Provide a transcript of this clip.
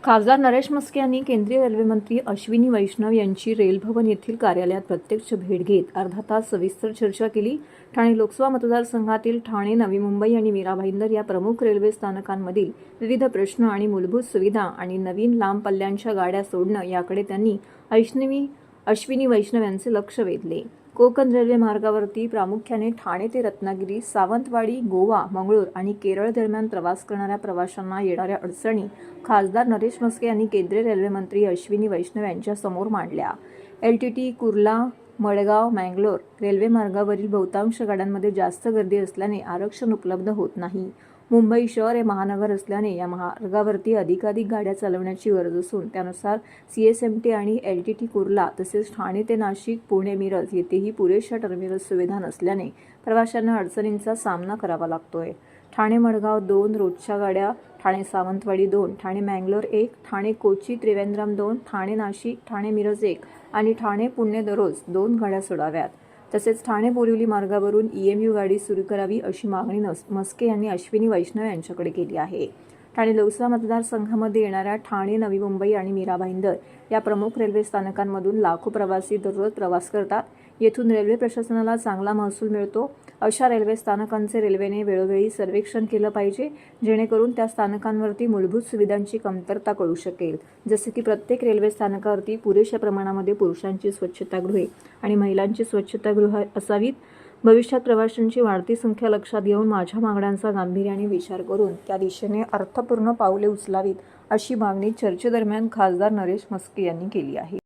खासदार नरेश म्हस्के यांनी केंद्रीय रेल्वे मंत्री अश्विनी वैष्णव यांची रेल भवन येथील कार्यालयात प्रत्यक्ष भेट घेत अर्धा तास सविस्तर चर्चा केली। ठाणे लोकसभा मतदारसंघातील ठाणे, नवी मुंबई आणि मीरा भाईंदर या प्रमुख रेल्वे स्थानकांमधील विविध प्रश्न आणि मूलभूत सुविधा आणि नवीन लांब पल्ल्यांच्या गाड्या सोडणं याकडे त्यांनी अश्विनी वैष्णव यांचे लक्ष वेधले। कोकण रेल्वे मार्गावरती प्रामुख्याने ठाणे ते रत्नागिरी, सावंतवाडी, गोवा, मंगळूर आणि केरळ दरम्यान प्रवास करणाऱ्या प्रवाशांना येणाऱ्या अडचणी खासदार नरेश म्हस्के यांनी केंद्रीय रेल्वे मंत्री अश्विनी वैष्णव यांच्या समोर मांडल्या। LTT, कुर्ला, मडगाव, मंगलोर रेल्वे मार्गावरील बहुतांश गाड्यांमध्ये जास्त गर्दी असल्याने आरक्षण उपलब्ध होत नाही। मुंबई शहर हे महानगर असल्याने या मार्गावरती अधिकाधिक गाड्या चालवण्याची गरज असून त्यानुसार CSMT आणि LTT कुर्ला तसेच ठाणे ते नाशिक, पुणे, मिरज येथेही पुरेशा टर्मिनल सुविधा नसल्याने प्रवाशांना अडचणींचा सामना करावा लागतोय। ठाणे मडगाव 2 रोजच्या गाड्या, ठाणे सावंतवाडी 2, ठाणे मंगलोर 1, ठाणे कोची त्रिवेंद्रम 2, ठाणे नाशिक, ठाणे मिरज 1 आणि ठाणे पुणे दररोज 2 गाड्या सोडाव्यात। तसेच ठाणे बोरिवली मार्गावरून EMU गाडी सुरू करावी अशी मागणी म्हस्के यांनी अश्विनी वैष्णव यांच्याकडे केली आहे। ठाणे लोकसभा मतदारसंघामध्ये येणाऱ्या ठाणे, नवी मुंबई आणि मीरा भाईंदर या प्रमुख रेल्वे स्थानकांमधून लाखो प्रवासी दररोज प्रवास करतात। येथून रेल्वे प्रशासनाला चांगला महसूल मिळतो। अशा रेल्वे स्थानकांचे रेल्वेने वेळोवेळी सर्वेक्षण केलं पाहिजे, जेणेकरून त्या स्थानकांवरती मूलभूत सुविधांची कमतरता कळू शकेल। जसे की प्रत्येक रेल्वे स्थानकावरती पुरेशा प्रमाणामध्ये पुरुषांची स्वच्छतागृहे आणि महिलांची स्वच्छतागृहे असावीत। भविष्यात प्रवाशांची वाढती संख्या लक्षात घेऊन माझ्या मागण्यांचा गांभीर्याने विचार करून त्या दिशेने अर्थपूर्ण पावले उचलावीत अशी मागणी चर्चेदरम्यान खासदार नरेश म्हस्के यांनी केली आहे।